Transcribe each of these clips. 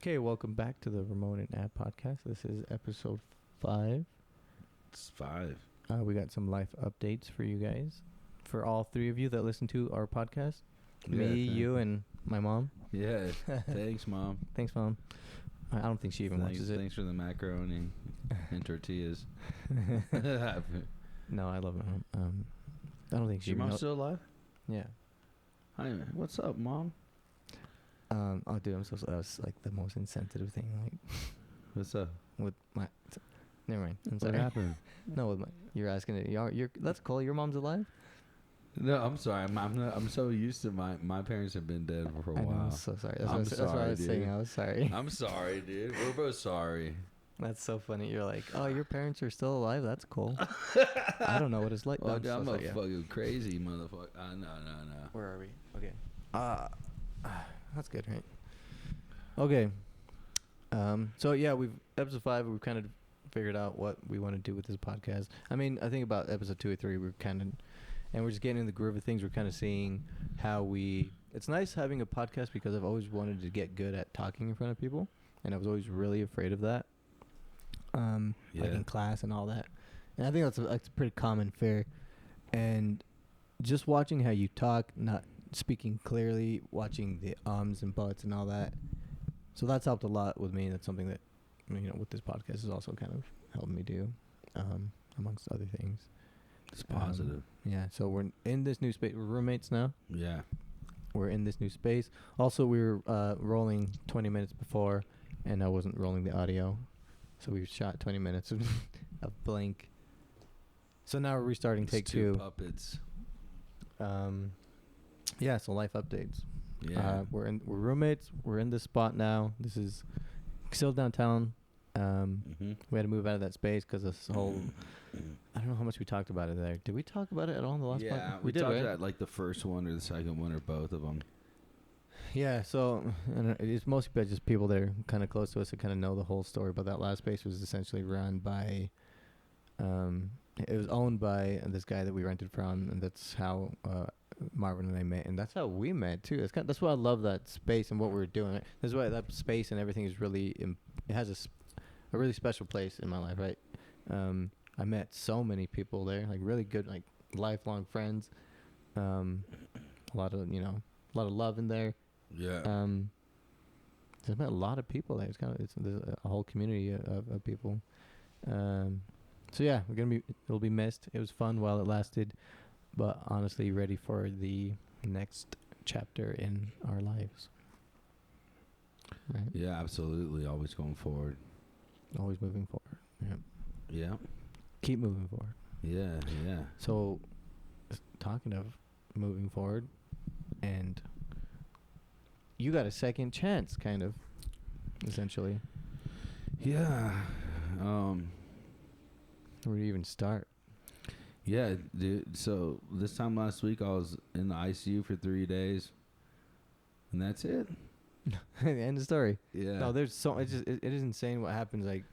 Okay, welcome back to the Ramon and Ab podcast. This is episode 5. It's 5. We got some life updates for you guys. For all 3 of you that listen to our podcast. Me, you, and my mom. Yeah, thanks, Mom. Thanks, Mom. I don't think she even watches it. Thanks for the macaroni and tortillas. No, I love it. I don't think she Your even mom's still alive? Yeah. Hi, what's up, Mom? Oh, dude, I'm so sorry. That was like the most insensitive thing. Like, What's up? with my... Never mind. I'm sorry. What happened? No, with my... You're asking it. You're that's cool. Your mom's alive? No, I'm sorry. I'm so used to my parents have been dead for a while. I'm so sorry. I'm That's what I was sorry, saying. dude. I was sorry. I'm sorry, dude. We're both sorry. That's so funny. You're like, oh, your parents are still alive? That's cool. I don't know what it's like. Well, No, I'm so a sorry, yeah. fucking crazy motherfucker. No. Where are we? Okay. That's good, right? Okay. So yeah, episode 5. We've kind of figured out what we want to do with this podcast. I mean, I think about episode 2 or 3. We're kind of, and we're just getting in the groove of things. We're kind of seeing how we. It's nice having a podcast because I've always wanted to get good at talking in front of people, and I was always really afraid of that. Like in class and all that. And I think that's a pretty common fear. And just watching how you talk, not speaking clearly, watching the ums and buts and all that. So that's helped a lot with me. That's something that, with this podcast is also kind of helped me do, amongst other things. It's positive. Yeah. So we're in this new space. We're roommates now. Yeah. We're in this new space. Also, we were rolling 20 minutes before, and I wasn't rolling the audio. So we shot 20 minutes of blank. So now we're restarting take 2. Puppets. Yeah, so life updates. Yeah. We're roommates. We're in this spot now. This is still downtown. We had to move out of that space because this whole... I don't know how much we talked about it there. Did we talk about it at all in the last podcast? Yeah, we did, talked right? about like the first one or the second one or both of them. Yeah, so it's mostly just people that are kind of close to us that kind of know the whole story. But that last space was essentially run by... it was owned by this guy that we rented from, and that's how Marvin and I met, and that's how we met too. That's why I love that space and what we're doing. Right? That's why that space and everything is really... it has a really special place in my life, right? I met so many people there, like really good, like lifelong friends. A lot of love in there. Yeah. There's been a lot of people there. There's a whole community of people. So yeah, it'll be missed. It was fun while it lasted, but honestly, ready for the next chapter in our lives. Right? Yeah, absolutely. Always going forward. Always moving forward. Yeah. Yeah. Keep moving forward. Yeah. So, talking of moving forward, and you got a second chance, kind of, essentially. Yeah. Where do you even start? Yeah, dude. So this time last week, I was in the ICU for 3 days, and that's it. End of story. Yeah. No, there's so it is insane what happens, like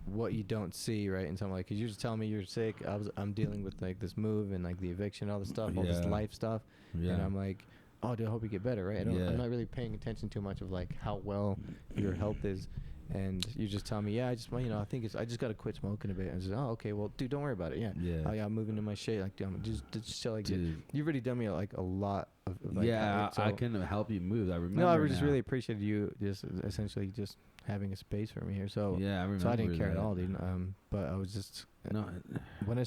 what you don't see, right? And something like, cause you're just telling me you're sick. I'm dealing with like this move and like the eviction, all this stuff, all this life stuff, and I'm like, oh, dude, I hope you get better, right? I'm not really paying attention too much of like how well your health is. And you just tell me, I just got to quit smoking a bit. And I was like, oh, okay, well, dude, don't worry about it. Yeah. Oh, yeah, I'm moving to my shade. Like, dude, just like, dude, you've already done me like a lot of like, I can help you move. I remember. No, I just really appreciated you just essentially just having a space for me here. So yeah, I remember. So I didn't care at all, dude. But I was just when I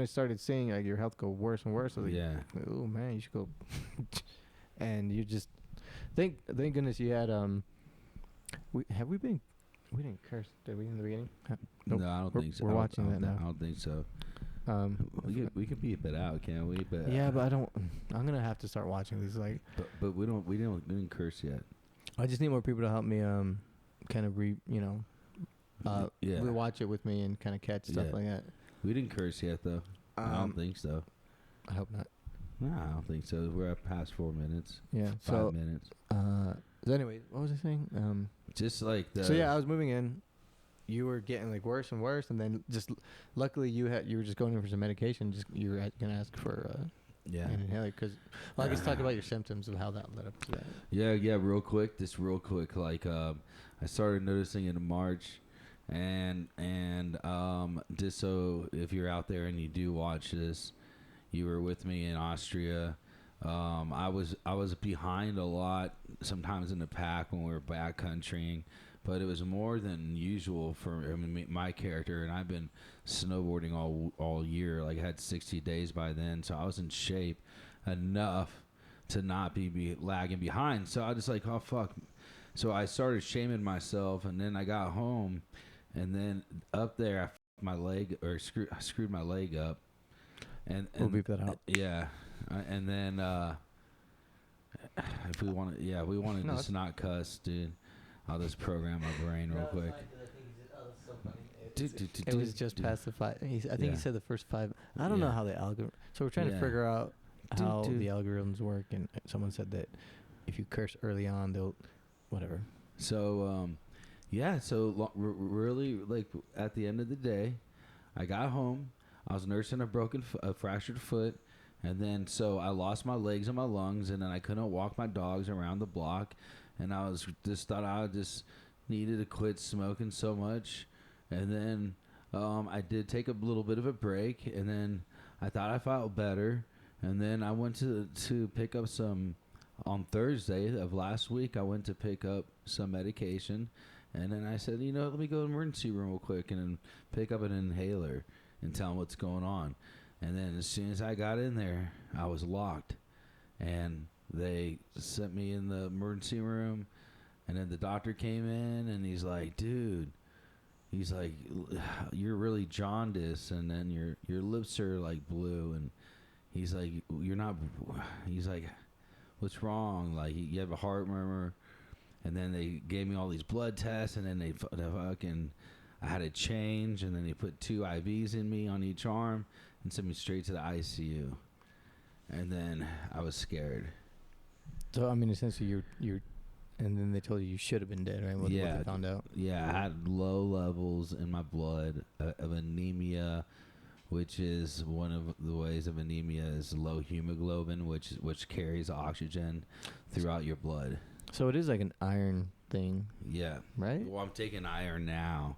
started seeing like your health go worse and worse, I was like, oh man, you should go. And you just thank goodness you had we didn't curse, did we, in the beginning? Nope. No, I don't think so. We're watching that now. I don't think so. We can beep it out, can't we? But yeah, but I'm gonna have to start watching these. Like, but we didn't curse yet. I just need more people to help me kind of rewatch it with me and kind of catch stuff like that. We didn't curse yet though. I don't think so. I hope not. No, I don't think so. We're at past 4 minutes. Yeah, 5 minutes. So anyway, what was I saying? Just like so yeah, I was moving in. You were getting like worse and worse, and then just luckily you were just going in for some medication. Just you were gonna ask for Yeah. an inhaler? Because I guess talk about your symptoms of how that led up to that. Yeah, real quick. Like, I started noticing it in March, and just so if you're out there and you do watch this, you were with me in Austria. I was behind a lot sometimes in the pack when we were backcountrying, but it was more than usual for my character. And I've been snowboarding all year. Like I had 60 days by then, so I was in shape enough to not be lagging behind. So I just like, oh fuck. So I started shaming myself, and then I got home, and then up there I my leg or I screwed my leg up, and We'll beep that out. yeah, and then if we want to, we want to No, just not cuss, dude. I'll just program my brain real quick. It was just past the five. I think he said the first five. I don't know how the algorithm. So we're trying to figure out how the algorithms work, and someone said that if you curse early on, they'll whatever. So really, like at the end of the day, I got home. I was nursing a fractured foot, and then so I lost my legs and my lungs, and then I couldn't walk my dogs around the block, and I was just thought I just needed to quit smoking so much, and then I did take a little bit of a break, and then I thought I felt better, and then I went to pick up some. On Thursday of last week, I went to pick up some medication, and then I said, let me go to the emergency room real quick and then pick up an inhaler and tell them what's going on. And then as soon as I got in there, I was locked, and they sent me in the emergency room, and then the doctor came in, and he's like, dude, he's like, you're really jaundiced, and then your lips are like blue, and he's like, you're not, he's like, what's wrong? Like, you have a heart murmur. And then they gave me all these blood tests, and then they fucking, I had to change, and then they put 2 IVs in me on each arm and sent me straight to the ICU. And then I was scared. So, I mean, essentially, and then they told you should have been dead, right? What they found out. Yeah, I had low levels in my blood of anemia, which is one of the ways of anemia is low hemoglobin, which carries oxygen throughout your blood. So it is like an iron thing. Yeah. Right? Well, I'm taking iron now.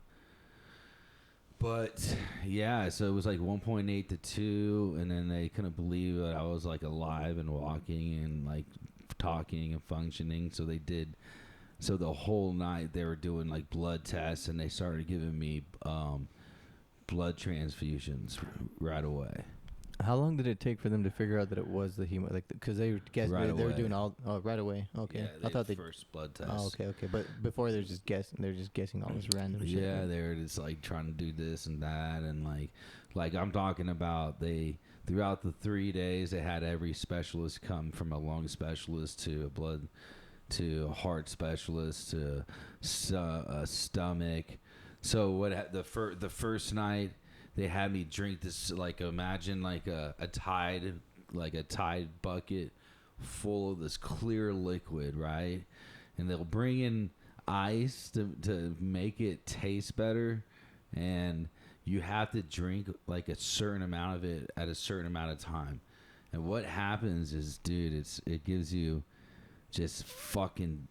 But, yeah, so it was like 1.8 to 2, and then they couldn't believe that I was like alive and walking and like talking and functioning. So they did. So the whole night they were doing like blood tests, and they started giving me blood transfusions right away. How long did it take for them to figure out that it was the hemo? Like, because they were doing all right away. Okay, yeah, I thought they first blood test. Oh, okay. But before they're just guessing. They're just guessing all this random shit. Yeah, right? They were just like trying to do this and that, and like I'm talking about they throughout the 3 days they had every specialist come from a lung specialist to a blood to a heart specialist to a stomach. So what the first night they had me drink this, like imagine like a Tide bucket full of this clear liquid, right? And they'll bring in ice to make it taste better, and you have to drink like a certain amount of it at a certain amount of time. And what happens is, dude, it gives you just fucking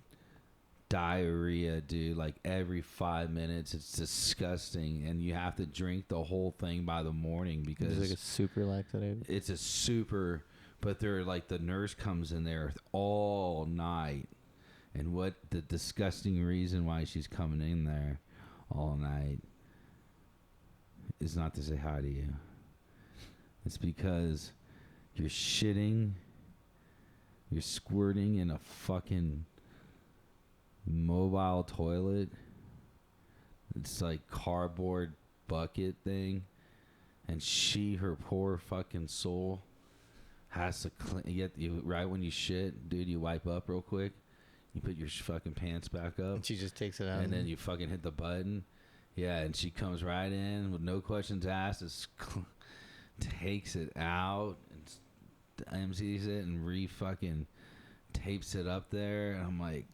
diarrhea, dude, like every 5 minutes. It's disgusting, and you have to drink the whole thing by the morning because it's like a super laxative. It's a super, but they're like the nurse comes in there all night, and what the disgusting reason why she's coming in there all night is not to say hi to you. It's because you're squirting in a fucking mobile toilet. It's like cardboard bucket thing, and her poor fucking soul has to clean. Right when you shit, dude, you wipe up real quick, you put your fucking pants back up, and she just takes it out, and then you fucking hit the button. Yeah, and she comes right in with no questions asked, just takes it out and empties it and fucking tapes it up there. And I'm like,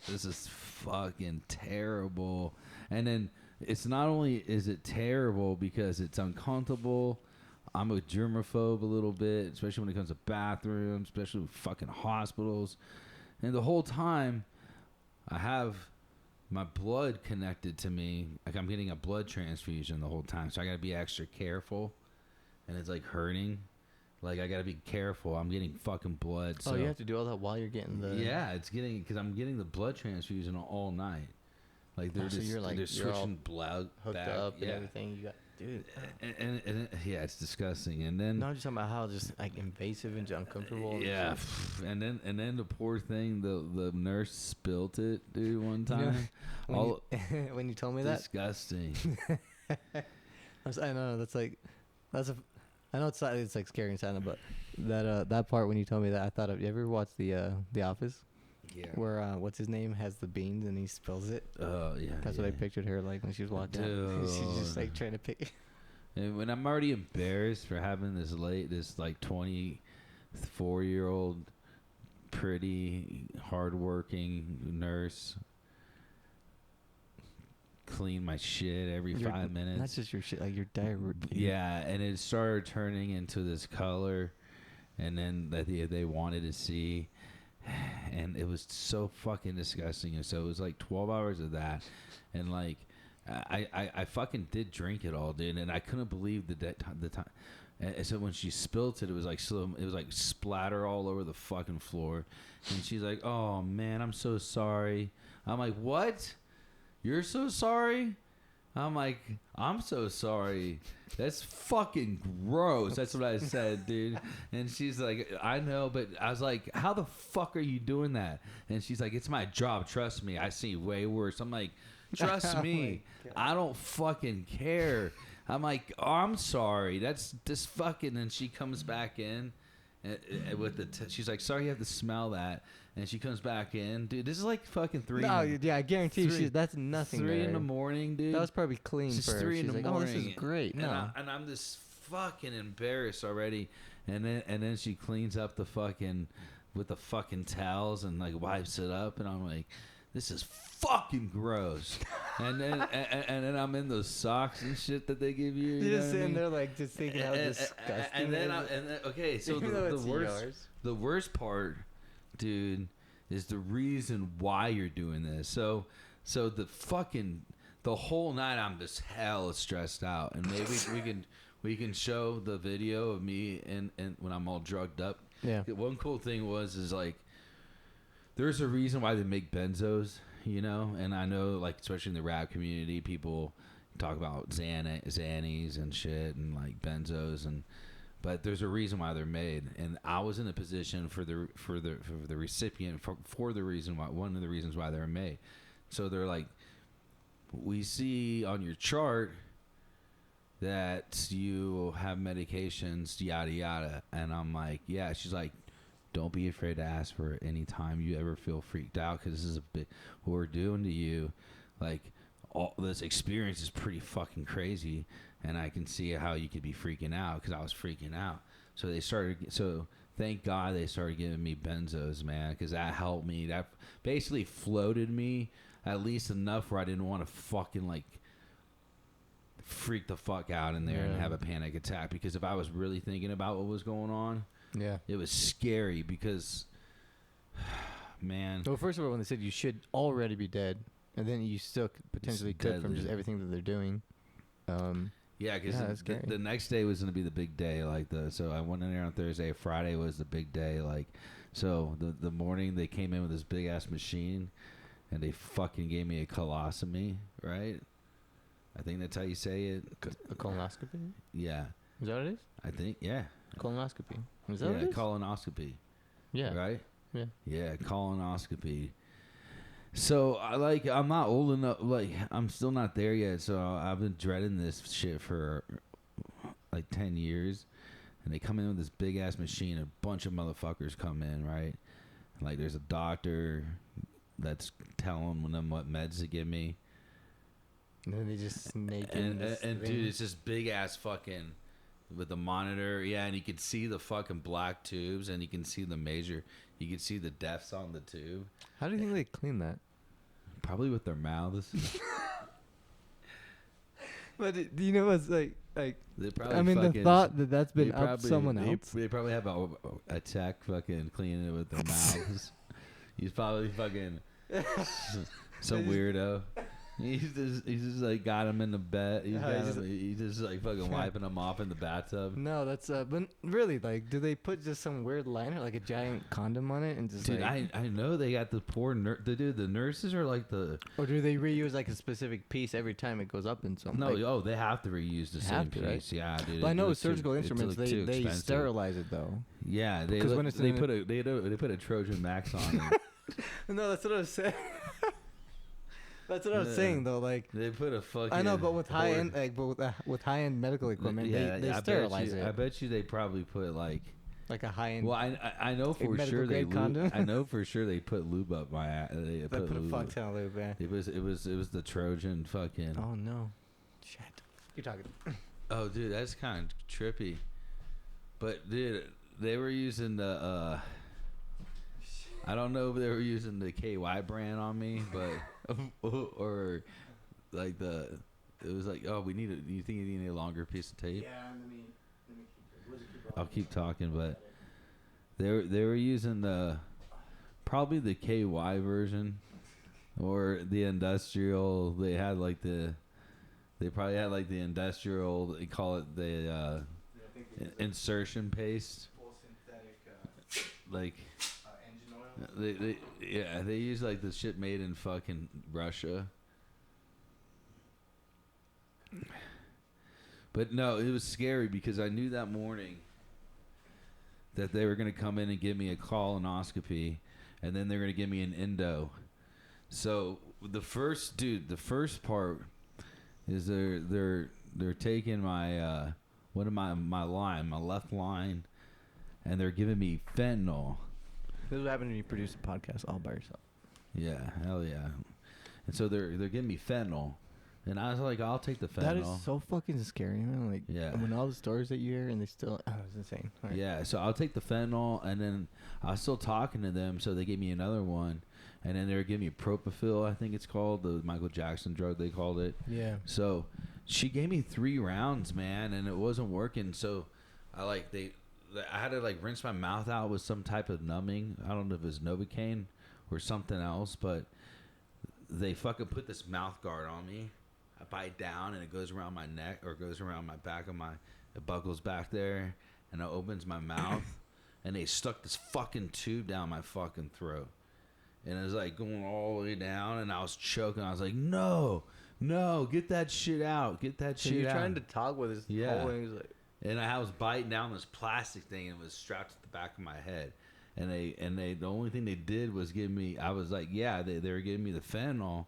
this is fucking terrible. And then it's not only is it terrible because it's uncomfortable, I'm a germaphobe a little bit, especially when it comes to bathrooms, especially with fucking hospitals. And the whole time, I have my blood connected to me. Like I'm getting a blood transfusion the whole time, so I gotta be extra careful. And it's like hurting. Like I gotta be careful. I'm getting fucking blood. So you have to do all that while you're getting the. Yeah, it's getting because I'm getting the blood transfusion all night. Like they're just you're like they're you're all switching blood hooked back. up and everything. You got, dude. And yeah, it's disgusting. And then No, I'm just talking about how just like invasive and uncomfortable. yeah, and then the poor thing, the nurse spilt it, dude, one time. When you told me that, disgusting. I know I know it's like scary and silent, but that part when you told me that, I thought of. You ever watched the Office? Yeah. Where what's his name has the beans and he spills it. Oh yeah. That's what I pictured her like when she was walking out. She's just like trying to pick. And when I'm already embarrassed for having this like 24-year-old pretty hardworking nurse clean my shit every 5 minutes. Not just your shit, like your diarrhea. Yeah, and it started turning into this color, and then that they wanted to see, and it was so fucking disgusting. And so it was like 12 hours of that, and like I fucking did drink it all, dude, and I couldn't believe the time. And so when she spilt it, it was like splatter all over the fucking floor, and she's like, "Oh man, I'm so sorry." I'm like, "What? You're so sorry?" I'm like, "I'm so sorry. That's fucking gross." That's what I said, dude. And she's like, "I know," but I was like, "How the fuck are you doing that?" And she's like, "It's my job. Trust me. I see way worse." I'm like, "Trust me. I don't fucking care." I'm like, "Oh, I'm sorry. That's just fucking." And she comes back in with she's like, "Sorry, you have to smell that." And she comes back in, dude. This is like fucking 3. No, yeah, I guarantee you, that's nothing. 3 in the morning, dude. That was probably clean It's for her. 3 in She's the like, morning. "Oh, this is great." No, and I'm just fucking embarrassed already. And then she cleans up the fucking with the fucking towels and like wipes it up, and I'm like, "This is fucking gross." and then I'm in those socks and shit that they give you. You're just sitting there like just thinking how disgusting. And then okay, so the worst part, dude, is the reason why you're doing this. So the whole night I'm just hella stressed out, and maybe we can show the video of me and when I'm all drugged up. Yeah. One cool thing is like there's a reason why they make benzos, you know, and I know like especially in the rap community, people talk about Xannies and shit and like benzos but there's a reason why they're made, and I was in a position for the recipient for the reason why, one of the reasons why they're made. So they're like, "We see on your chart that you have medications, yada yada," and I'm like, "Yeah." She's like, "Don't be afraid to ask for it anytime you ever feel freaked out, because this is what we're doing to you. Like, all this experience is pretty fucking crazy, and I can see how you could be freaking out," because I was freaking out. So thank God they started giving me benzos, man, because that helped me. That basically floated me at least enough where I didn't want to fucking like freak the fuck out in there and have a panic attack, because if I was really thinking about what was going on, it was scary because, man. Well, first of all, when they said you should already be dead, and then you still potentially could from just everything that they're doing. Yeah, because the next day was going to be the big day. So I went in there on Thursday. Friday was the big day. Like, so the morning they came in with this big ass machine, and they fucking gave me a colostomy, right? I think that's how you say it. A colonoscopy? Yeah. Is that what it is? I think, yeah. Colonoscopy. Is that what it is? Colonoscopy. Yeah. Right? Yeah. Yeah, colonoscopy. So I'm not old enough. Like, I'm still not there yet. So I've been dreading this shit for like 10 years. And they come in with this big ass machine. A bunch of motherfuckers come in, right? Like, there's a doctor that's telling them what meds to give me. And then they just snake and dude, it's this big ass fucking with the monitor, and you can see the fucking black tubes, and you can see you can see the depths on the tube. How do you think they clean that? Probably with their mouths. But do you know what's like? Like, They probably I mean, the thought that that's been up someone else. They probably have a tech fucking cleaning it with their mouths. He's probably fucking some weirdo. He's just like got him in the bed. He's just like fucking wiping him off in the bathtub. No, that's but really, like, do they put just some weird liner, like a giant condom on it, and just Dude, like, I know they got the poor the nurses are like the. or do they reuse like a specific piece every time it goes up in something? No, like, they have to reuse the same piece. Right? Yeah, dude. But I know with surgical instruments they sterilize it though. Yeah, they put a Trojan Max on it. No, that's what I was saying. That's what I was saying though. Like, they put a fucking. I know, but with high end, like, but with high end medical equipment, they sterilize it. I bet you they probably put like a high end. Well, I know for sure they I know for sure they put lube up my ass. They put a fuck ton of lube, man. It was the Trojan fucking. Oh no, shit. You're talking. Oh, dude, that's kind of trippy. But dude, they were using the. I don't know if they were using the KY brand on me, but or like it was like, oh, you think you need a longer piece of tape? Yeah, let me I'll keep talking, but they were using probably the KY version or the industrial. They probably had like the industrial. They call it the insertion paste. Full synthetic. Like. Engine oil. They use like the shit made in fucking Russia. But no, it was scary because I knew that morning that they were gonna come in and give me a colonoscopy, and then they're gonna give me an endo. So the first part is they're taking my my left line, and they're giving me fentanyl. This is what happened when you produce a podcast all by yourself. Yeah, hell yeah. And so they're giving me fentanyl, and I was like, I'll take the fentanyl. That is so fucking scary, man. Like, yeah. When all the stories that you hear and they still, it's insane. Right. Yeah, so I'll take the fentanyl, and then I was still talking to them, so they gave me another one, and then they were giving me propofol, I think it's called, the Michael Jackson drug they called it. Yeah. So she gave me 3 rounds, man, and it wasn't working. So I had to like rinse my mouth out with some type of numbing. I don't know if it was Novocaine or something else, but they fucking put this mouth guard on me. I bite down and it goes around my neck or goes around my back of it buckles back there, and it opens my mouth, and they stuck this fucking tube down my fucking throat, and it was like going all the way down, and I was choking. I was like, no, get that shit out, shit out. You're trying to talk with his whole thing. Like, and I was biting down this plastic thing, and it was strapped to the back of my head. And they the only thing they did was give me. I was like, yeah, they were giving me the fentanyl,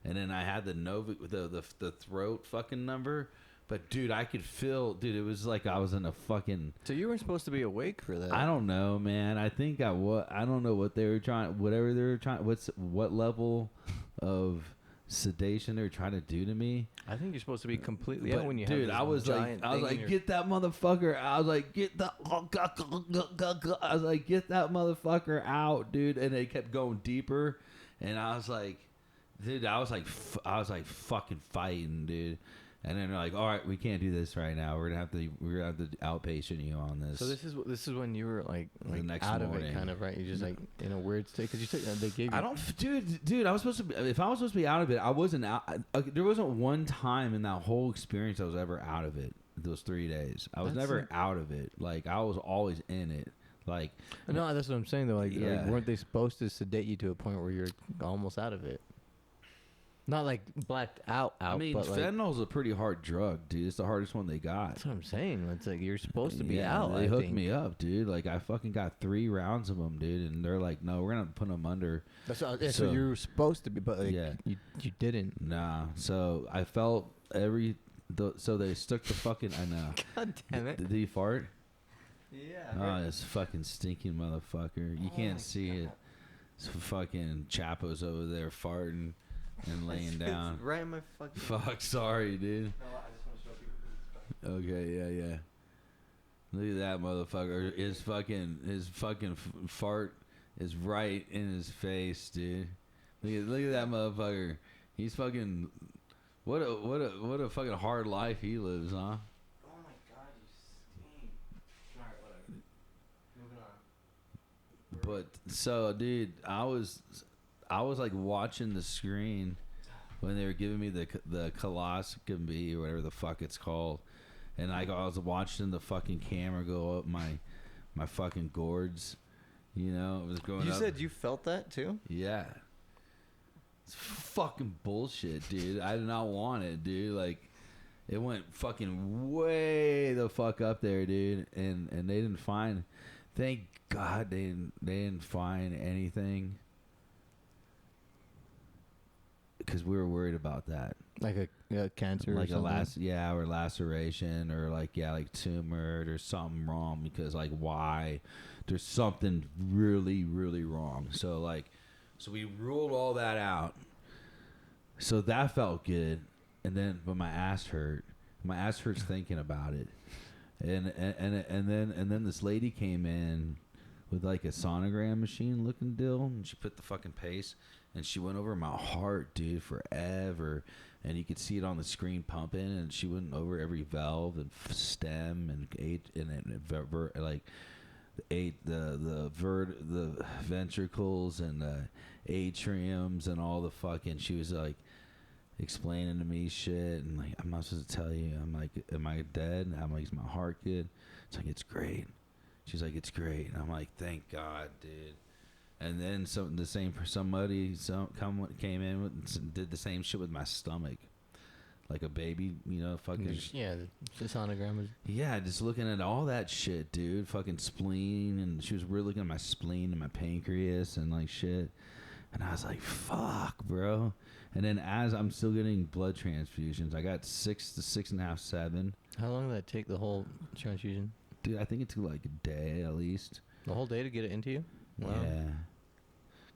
and then I had the throat fucking number. But dude, I could feel, dude. It was like I was in a fucking. So you weren't supposed to be awake for that. I don't know, man. I think I don't know what they were trying. Whatever they were trying. What level of sedation they're trying to do to me. I think you're supposed to be completely out when you dude, have I was like, get that motherfucker. I was like, get that motherfucker out, dude. And they kept going deeper, and I was like, dude, I was like fucking fighting, dude. And then they're like, all right, we can't do this right now. We're gonna have to outpatient you on this. So this is when you were like next out morning. of it, kind of, right? You're just like in a weird state because you took they gave you. Dude, I was supposed to be. If I was supposed to be out of it, I wasn't out. There wasn't one time in that whole experience I was ever out of it. Those 3 days, I was never out of it. Like I was always in it. Like no, that's what I'm saying though. Like, weren't they supposed to sedate you to a point where you're almost out of it? Not like blacked out. I mean, but fentanyl's a pretty hard drug, dude. It's the hardest one they got. That's what I'm saying. It's like you're supposed to be out. They hooked me up, dude. Like I fucking got 3 rounds of them, dude. And they're like, no, we're gonna put them under. So you were supposed to be, but like, you didn't. Nah. So I felt so they stuck the fucking. I know. God damn it. Did he fart? Yeah. Oh, this fucking stinking motherfucker. You can't see it. It's fucking Chapo's over there farting. And laying down. Right in my fucking. Fuck, sorry, dude. No, I just want to show people. Okay, yeah. Look at that motherfucker. His fucking fart is right in his face, dude. Look at that motherfucker. He's fucking. What a fucking hard life he lives, huh? But so, dude, I was like watching the screen when they were giving me the coloscopy or whatever the fuck it's called, and I was watching the fucking camera go up my fucking gourds. You know, it was going up. You said you felt that too? Yeah. It's fucking bullshit, dude. I did not want it, dude. Like, it went fucking way the fuck up there, dude. And they didn't find. Thank God they didn't find anything. Because we were worried about that. Like a cancer, like or something? or laceration, or like tumor. There's something wrong because like why? There's something really, really wrong. So we ruled all that out. So that felt good, and then but my ass hurt. My ass hurts thinking about it. And then this lady came in with like a sonogram machine looking deal, and she put the fucking pace, and she went over my heart, dude, forever. And you could see it on the screen pumping, and she went over every valve and stem and the ventricles and the atriums and all the fucking. She was like explaining to me shit, and like I'm not supposed to tell you. I'm like, am I dead? And I'm like, is my heart good? It's like, it's great. She's like, it's great. And I'm like, thank God, dude. And then somebody came in and did the same shit with my stomach, like a baby, you know, fucking. Yeah, the sonogram was. Yeah, just looking at all that shit, dude. Fucking spleen, and she was really looking at my spleen and my pancreas and like shit. And I was like, fuck, bro. And then as I'm still getting blood transfusions, I got 6 to 6.5, 7. How long did that take, the whole transfusion? Dude, I think it took like a day at least. The whole day to get it into you? Wow. Yeah.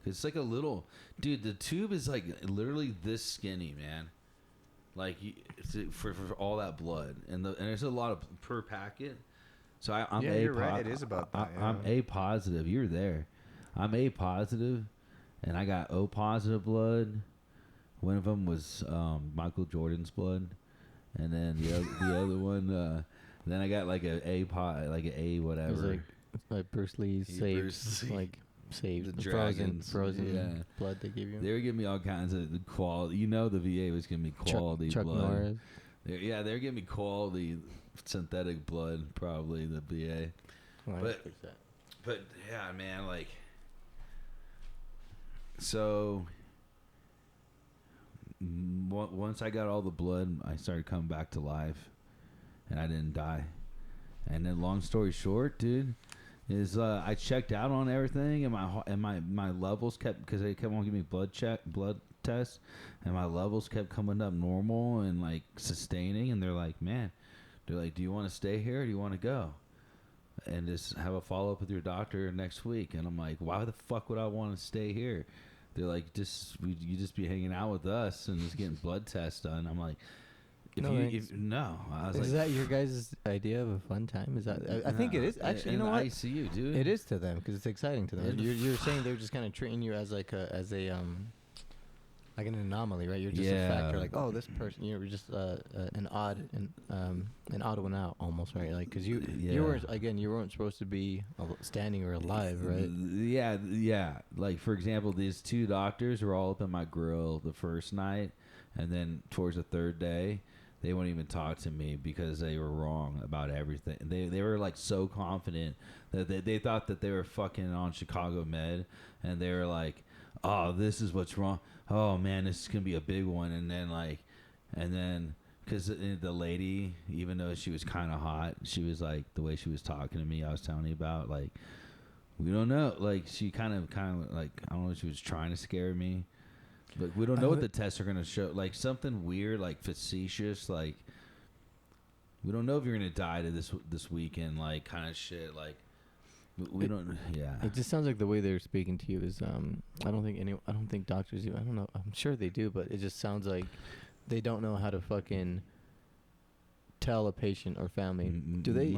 It's like a little, dude. The tube is like literally this skinny, man. Like for all that blood, and there's a lot of per packet. So I'm yeah, you're right. It is about that. I'm A positive. You're there. I'm A positive, and I got O positive blood. One of them was Michael Jordan's blood, and then the other one. Then I got like an A whatever. It was like Bruce Lee saved like. Saved the dragons, frozen blood they give you. They were giving me all kinds of quality. You know, the VA was giving me quality Chuck blood. Norris. They're giving me quality synthetic blood. Probably the VA. Well, but yeah, man, like. So once I got all the blood, I started coming back to life, and I didn't die. And then, long story short, dude. I checked out on everything, and my levels kept, because they kept on giving me blood tests, and my levels kept coming up normal and like sustaining. And they're like, do you want to stay here or do you want to go, and just have a follow up with your doctor next week? And I'm like, why the fuck would I want to stay here? They're like, you just be hanging out with us and just getting blood tests done. I'm like. No, I was is that your guys' idea of a fun time? Is that? I think it is. Actually, you know what? ICU, dude. It is to them because it's exciting to them. You're saying they're just kind of treating you as like an anomaly, right? You're just a factor. Like, oh, this person, you're just an odd one out almost, right? Like, because you weren't supposed to be standing or alive, right? Yeah. Like, for example, these 2 doctors were all up in my grill the first night, and then towards the 3rd day. They wouldn't even talk to me because they were wrong about everything. They were like so confident that they thought that they were fucking on Chicago Med, and they were like, "Oh, this is what's wrong. Oh man, this is gonna be a big one." And then because the lady, even though she was kind of hot, she was like the way she was talking to me. I was telling you about, like, we don't know. Like, she kind of like, I don't know. She was trying to scare me. Like, we don't know what the tests are going to show. Like, something weird, like facetious, like, we don't know if you're going to die to this weekend, like, kind of shit. Like, we don't, yeah. It just sounds like the way they're speaking to you is, I don't think doctors do. I don't know. I'm sure they do, but it just sounds like they don't know how to fucking tell a patient or family. Do they,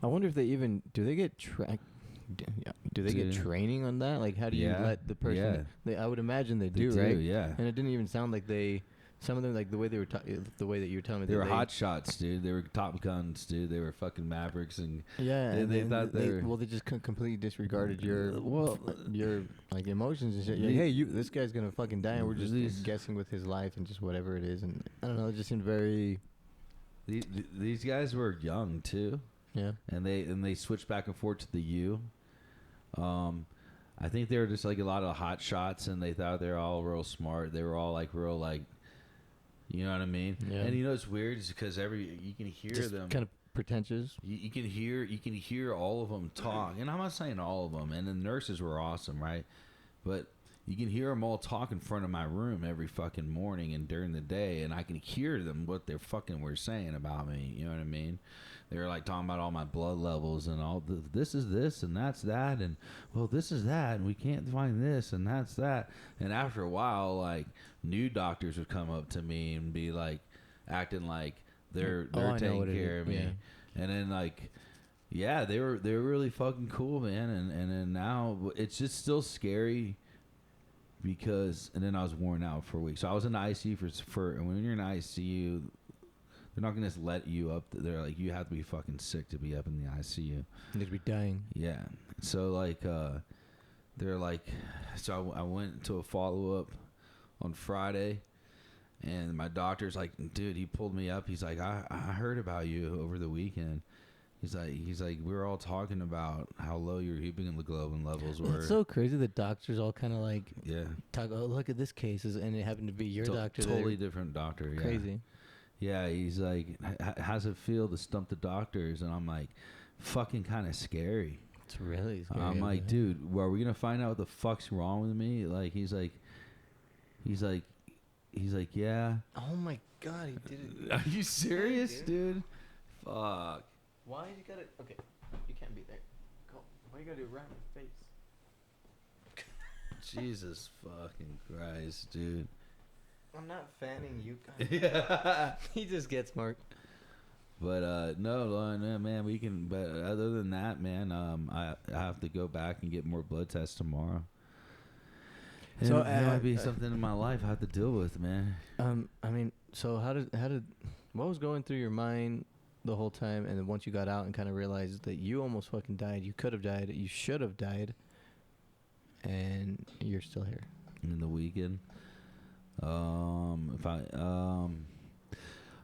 I wonder if they even, do they get do they get training on that? Like, how do you let the person? I would imagine they do, right? Yeah. And it didn't even sound like they Some of them, like the way they were the way that you were telling me, They were hot shots, dude. They were Top Guns, dude. They were fucking Mavericks, and they thought they were. well, they just completely disregarded your like emotions and shit. Like, hey, this guy's gonna fucking die, and we're just guessing with his life and just whatever it is. And I don't know, it just seemed very. These guys were young too. Yeah. And they switched back and forth to the U. I think they were just like a lot of hot shots, and they thought they were all real smart. They were all like real like. You know what I mean? Yeah. And you know what's weird is because you can hear just them kind of pretentious. You can hear all of them talk, and I'm not saying all of them. And the nurses were awesome, right? But you can hear them all talk in front of my room every fucking morning and during the day, and I can hear them what they fucking were saying about me. You know what I mean? They were like talking about all my blood levels and all this is this and that's that, and well this is that, and we can't find this and that's that. And after a while, like new doctors would come up to me and be like acting like they're taking care of me. Yeah. And then like yeah, they were really fucking cool, man. And then now it's just still scary because and then I was worn out for a week. So I was in the ICU for and when you're in the ICU, they're not gonna just let you up. They're like, you have to be fucking sick to be up in the ICU. You'd be dying. Yeah. So like, they're like, so I went to a follow up on Friday, and my doctor's like, dude, he pulled me up. He's like, I heard about you over the weekend. He's like, we were all talking about how low your hemoglobin levels were. It's so crazy. The doctors all kind of like, talk. Oh, look at this case, and it happened to be your doctor. Totally different doctor. Yeah. Crazy. Yeah, he's like, how's it feel to stump the doctors? And I'm like, fucking kind of scary. It's really scary. I'm like, dude, are we gonna find out what the fuck's wrong with me? Like, he's like, yeah. Oh my god, he did it. Are you serious, dude? Fuck. Why you gotta? Okay, you can't be there. Go. Why you gotta do it right in the face? Jesus fucking Christ, dude. I'm not fanning you guys. Yeah. He just gets marked. But no, man, we can. But other than that, man, I have to go back and get more blood tests tomorrow. And so that might be something in my life I have to deal with, man. I mean, so how did what was going through your mind the whole time, and then once you got out and kind of realized that you almost fucking died, you could have died, you should have died, and you're still here. In the weekend. If I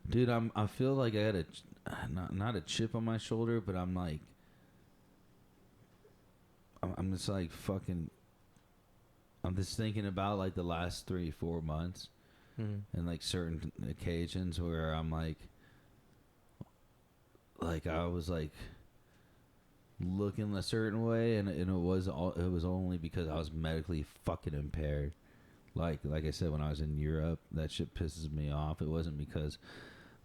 dude, I feel like I had not a chip on my shoulder, but I'm like I'm just like fucking I'm just thinking about like the last 3-4 months and like certain occasions where I'm like I was like looking a certain way, and it was only because I was medically fucking impaired. Like I said, when I was in Europe, that shit pisses me off. It wasn't because,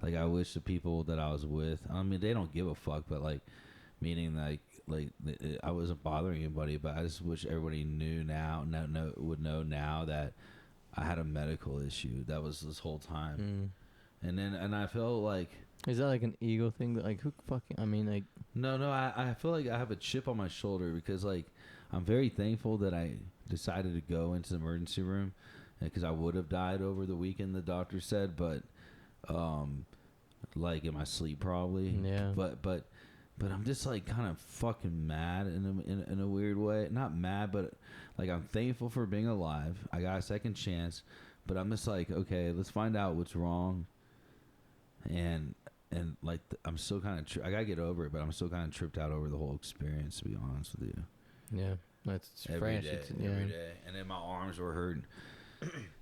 like, I wish the people that I was with, I mean, they don't give a fuck, but, like, meaning, I wasn't bothering anybody, but I just wish everybody would know now that I had a medical issue. That was this whole time. And I felt like... Is that, like, an ego thing? That, like, who fucking... I mean, like... No, I feel like I have a chip on my shoulder because, like, I'm very thankful that I decided to go into the emergency room because I would have died over the weekend, the doctor said, but like in my sleep probably. Yeah. But I'm just like kind of fucking mad in a weird way. Not mad, but like I'm thankful for being alive. I got a second chance, but I'm just like, okay, let's find out what's wrong. And like I'm still kind of I gotta get over it, but I'm still kind of tripped out over the whole experience, to be honest with you. Yeah. That's every fresh. Day, every day. And then my arms were hurting.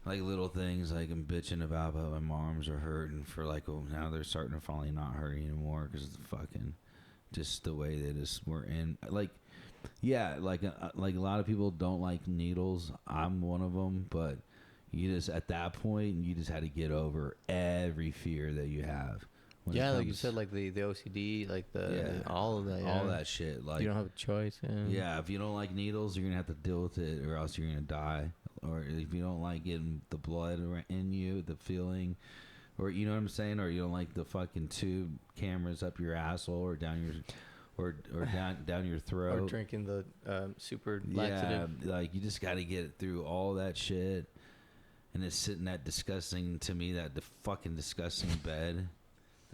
Like little things like I'm bitching about, but my arms are hurting for like, oh, now they're starting to finally not hurt anymore because it's fucking just the way they just were in. Like, yeah, like a lot of people don't like needles. I'm one of them, but you just, at that point, you just had to get over every fear that you have. Yeah, like you said, like the OCD, like all of that. Yeah. All that shit. Like, you don't have a choice. Yeah, if you don't like needles, you're going to have to deal with it or else you're going to die. Or if you don't like getting the blood in you, the feeling, or you know what I'm saying? Or you don't like the fucking tube cameras up your asshole or down your... Or down your throat. Or drinking the super laxative. Yeah, like you just got to get through all that shit. and it's sitting that disgusting to me, that the fucking disgusting bed.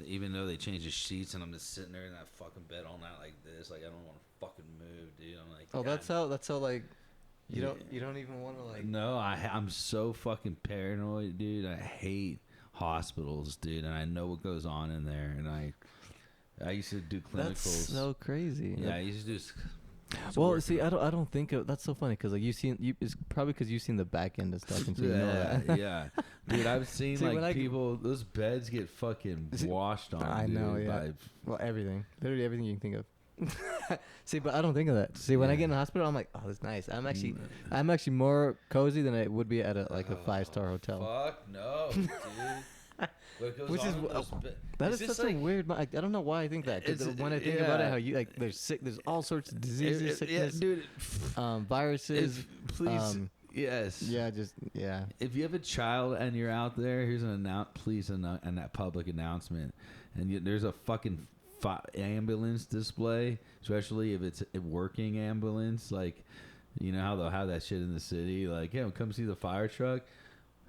Even though they changed the sheets, and I'm just sitting there in that fucking bed all night like this, like I don't want to fucking move, dude. I'm like, oh, God. that's how like you Yeah. don't even want to like. No, I'm so fucking paranoid, dude. I hate hospitals, dude, and I know what goes on in there. And I used to do clinicals. That's so crazy. Yeah, I used to do. Well, see, I don't think that's so funny because like it's probably because you've seen the back end of stuff and so you know that. Yeah, dude, I've seen See, like people, those beds get fucking washed on. I dude, know, yeah. by- Well, everything, literally everything you can think of. See, but I don't think of that. See, when I get in the hospital, I'm like, oh, that's nice. I'm actually more cozy than I would be at a 5-star hotel. Fuck no, dude. What goes Which on is in those bed- that It's is just such like- a weird. I don't know why I think that. 'Cause when I think about it, how you like there's all sorts of diseases, sickness, yeah, dude. viruses. Please, yes. Yeah, If you have a child and you're out there, here's an and that public announcement, and there's a fucking ambulance display, especially if it's a working ambulance, like you know how they'll have that shit in the city, like yeah, come see the fire truck.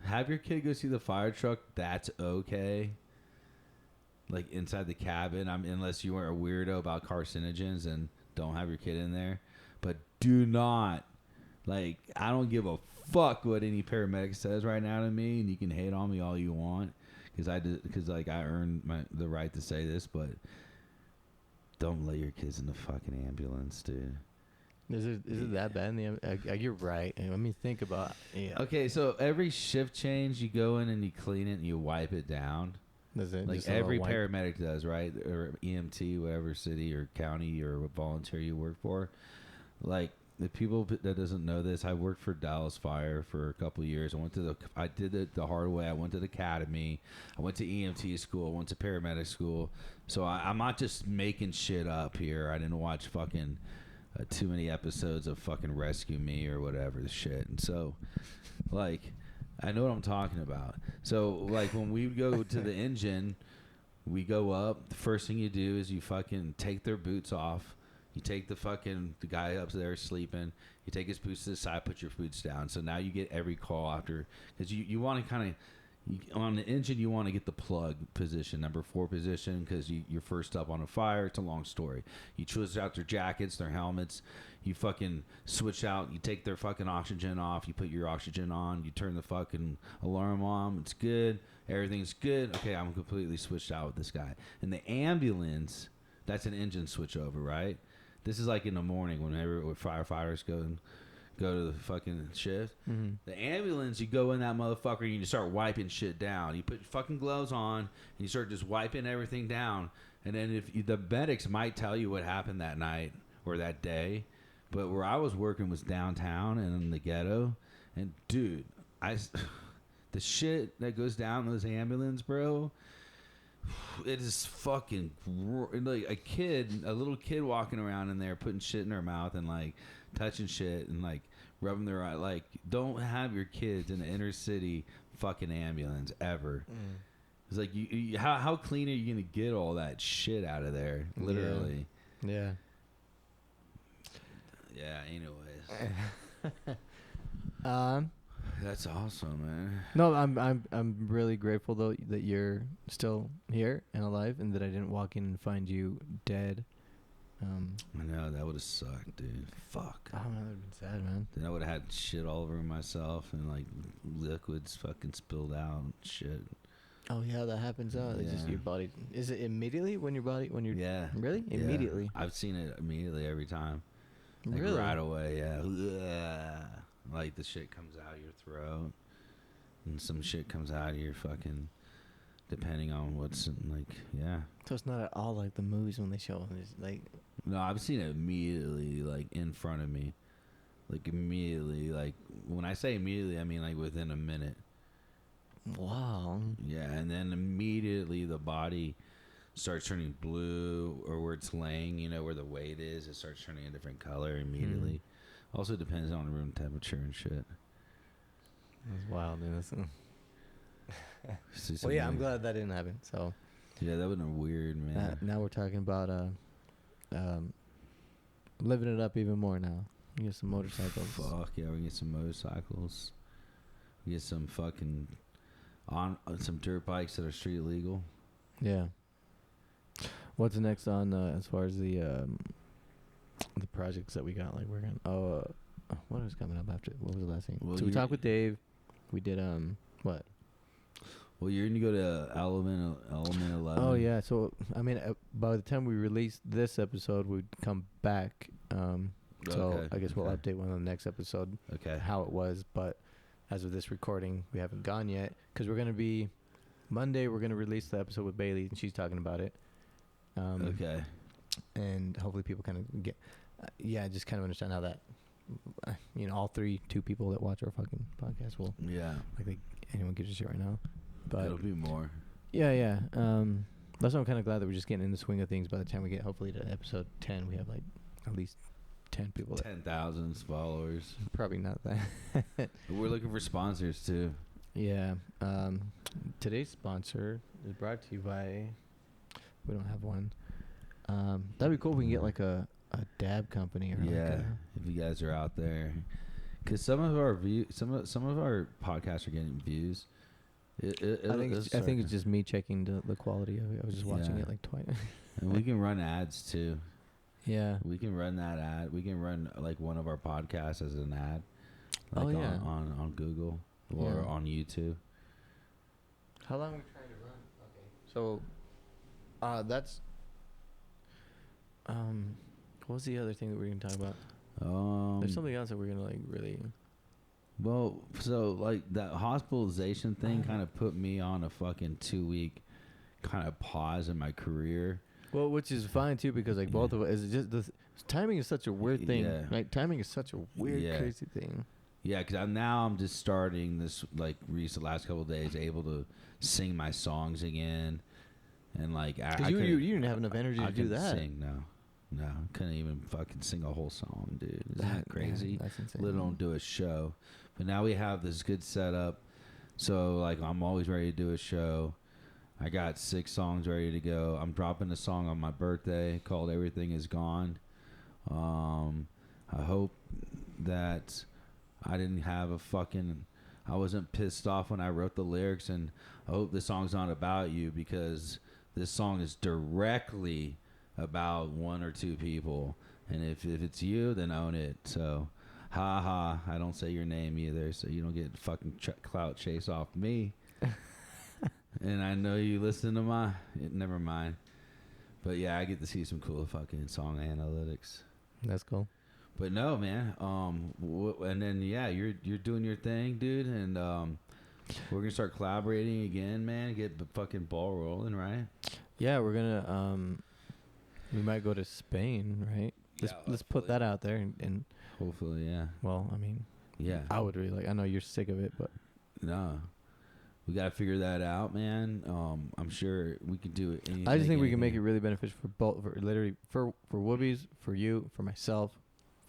Have your kid go see the fire truck. That's okay. Like inside the cabin, unless you are a weirdo about carcinogens and don't have your kid in there. But do not, like, I don't give a fuck what any paramedic says right now to me, and you can hate on me all you want, because I earned the right to say this, but don't let your kids in the fucking ambulance, dude. Is it that bad? You're right. I mean, think about. Yeah. Okay, so every shift change, you go in and you clean it and you wipe it down. Does it Like just every paramedic does, right? Or EMT, whatever city or county or volunteer you work for. Like the people that doesn't know this, I worked for Dallas Fire for a couple of years. I did it the hard way. I went to the academy. I went to EMT school. I went to paramedic school. So I'm not just making shit up here. I didn't watch fucking too many episodes of fucking Rescue Me or whatever the shit. And so, like, I know what I'm talking about. So, like, when we go to the engine, we go up. The first thing you do is you fucking take their boots off. You take the guy up there sleeping. You take his boots to the side, put your boots down. So now you get every call after. Because you want to kind of, on the engine, you want to get the plug position, number 4 position, because you're first up on a fire. It's a long story. You switch out their jackets, their helmets. You fucking switch out. You take their fucking oxygen off. You put your oxygen on. You turn the fucking alarm on. It's good. Everything's good. Okay, I'm completely switched out with this guy. And the ambulance, that's an engine switch over, right? This is like in the morning whenever firefighters go to the fucking shift. Mm-hmm. The ambulance, you go in that motherfucker and you start wiping shit down. You put your fucking gloves on and you start just wiping everything down. And then the medics might tell you what happened that night or that day. But where I was working was downtown and in the ghetto. And dude, the shit that goes down in those ambulance, bro, it is fucking like a little kid walking around in there putting shit in their mouth and like touching shit and like rubbing their eye. Like, don't have your kids in the inner city fucking ambulance ever. It's like how clean are you gonna get all that shit out of there? Literally. Yeah. Yeah. Anyways. That's awesome, man. No, I'm really grateful though that you're still here and alive, and that I didn't walk in and find you dead. I know that would have sucked, dude. Fuck. Oh, that would have been sad, man. Then I would have had shit all over myself and like liquids fucking spilled out and shit. Oh yeah, that happens out. It's just your body. Is it immediately when you're? Yeah. Really? Yeah. Immediately. I've seen it immediately every time. Like really? right away. Yeah. Like the shit comes out of your throat, and some shit comes out of your fucking, depending on what's like, yeah. So it's not at all like the movies when they show them. It's like. No, I've seen it immediately, like in front of me, like immediately. Like when I say immediately, I mean like within a minute. Wow. Yeah, and then immediately the body starts turning blue, or where it's laying, you know, where the weight is, it starts turning a different color immediately. Also depends on the room temperature and shit. That's wild, dude. Well, yeah, I'm glad that didn't happen. So. Yeah, that would have been weird, man. Now we're talking about living it up even more now. We get some motorcycles. Fuck yeah, we get some motorcycles. Get some fucking on some dirt bikes that are street legal. Yeah. What's next on as far as the projects that we got? Like we're gonna. What is coming up after? What was the last thing? Well, So we talked with Dave. We did what? Well, you're gonna go to Element 11. Oh yeah. So I mean, by the time we release this episode, we'd come back. So I guess we'll update one on the next episode. Okay. How it was, but as of this recording, we haven't gone yet because we're gonna be Monday. We're gonna release the episode with Bailey, and she's talking about it. Okay. And hopefully people kind of get, just kind of understand how that, all two people that watch our fucking podcast will. Yeah. Like anyone gives a shit right now. But it'll be more. Yeah. That's why I'm kind of glad that we're just getting in the swing of things. By the time we get hopefully to episode 10, we have like at least 10 people. 10,000 followers. Probably not that. We're looking for sponsors too. Yeah. Today's sponsor is brought to you by. We don't have one. That'd be cool if we can get like a dab company or if you guys are out there, because some of our some of our podcasts are getting views. I think it's just me checking the quality of it. I was just watching it like twice. And we can run ads too. Yeah, we can run that ad. We can run like one of our podcasts as an ad, like on Google or on YouTube. How long are we trying to run? Okay, so that's what was the other thing that we were gonna talk about? There's something else that we're gonna like really. Well, so like that hospitalization thing kind of put me on a fucking 2-week kind of pause in my career. Well, which is fine too, because like both of us, it's just timing is such a weird thing. Yeah. Like timing is such a weird, crazy thing. Yeah, because I'm just starting this like last couple of days, able to sing my songs again, and like you didn't have enough energy to do that. Sing, no, couldn't even fucking sing a whole song, dude. Isn't that crazy? Yeah, that's insane. Let alone do a show. But now we have this good setup, so like I'm always ready to do a show. I got 6 songs ready to go. I'm dropping a song on my birthday called "Everything Is Gone." I hope that I wasn't pissed off when I wrote the lyrics, and I hope this song's not about you, because this song is directly about 1 or 2 people, and if it's you, then own it. So, I don't say your name either, so you don't get fucking clout chase off me. And I know you listen to never mind. But yeah, I get to see some cool fucking song analytics. That's cool. But no, man. And then you're doing your thing, dude, and we're gonna start collaborating again, man. Get the fucking ball rolling, right? Yeah, we're gonna we might go to Spain, right? Let's put that out there and hopefully, yeah. Well, I mean, yeah, I would really like. I know you're sick of it, but no. We gotta figure that out, man. I'm sure we can do it. I just think we can make it really beneficial for both, for Whoopies, for you, for myself,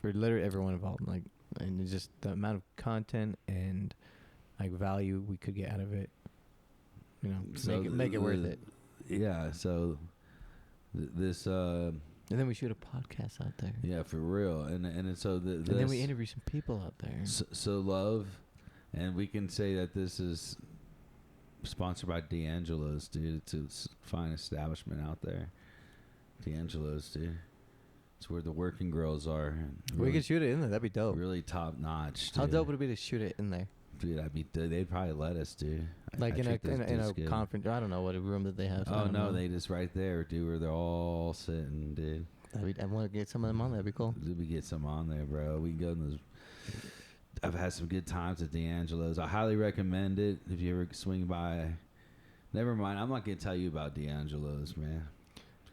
for literally everyone involved. Like, and it's just the amount of content and like value we could get out of it. You know, so make it worth it. Yeah. So this. And then we shoot a podcast out there. Yeah, for real. And then we interview some people out there. So love, and we can say that this is sponsored by D'Angelo's, dude. It's a fine establishment out there. D'Angelo's, dude. It's where the working girls are. We could shoot it in there. That'd be dope. Really top notch. How dope would it be to shoot it in there? Dude, they'd probably let us, dude. Like in a conference. I don't know what room that they have. Oh no, they just right there, dude, where they're all sitting, dude. I want to get some of them on there. That'd be cool. Dude, we get some on there, bro. We can go in those. I've had some good times at D'Angelo's. I highly recommend it if you ever swing by. Never mind. I'm not going to tell you about D'Angelo's, man.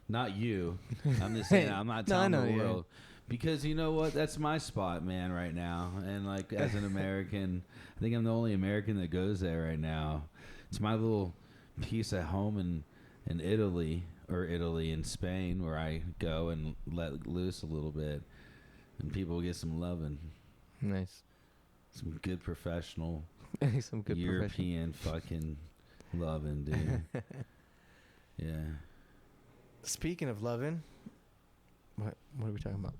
Not you. I'm just saying I'm not telling the world. Because you know what? That's my spot, man, right now. And like as an American, I think I'm the only American that goes there right now. It's my little piece at home in Italy and Spain, where I go and let loose a little bit. And people get some loving. Nice. Some good professional, some good European fucking loving, dude. Yeah. Speaking of loving, what are we talking about?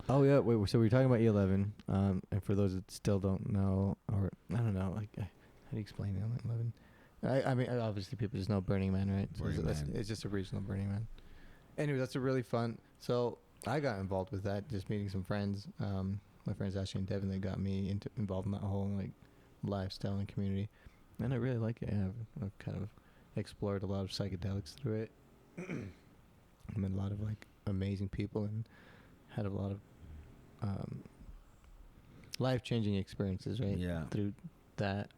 Oh yeah, wait. So we're talking about E11, and for those that still don't know, or I don't know, like how do you explain E11? I mean, obviously people just know Burning Man, right? So Burning Man. it's just a regional Burning Man. Anyway, that's a really fun. So I got involved with that, just meeting some friends. My friends Ashley and Devin, they got me involved in that whole like lifestyle and community, and I really like it. I've kind of explored a lot of psychedelics through it. I met a lot of like amazing people and had a lot of life-changing experiences, right? Yeah. Through that.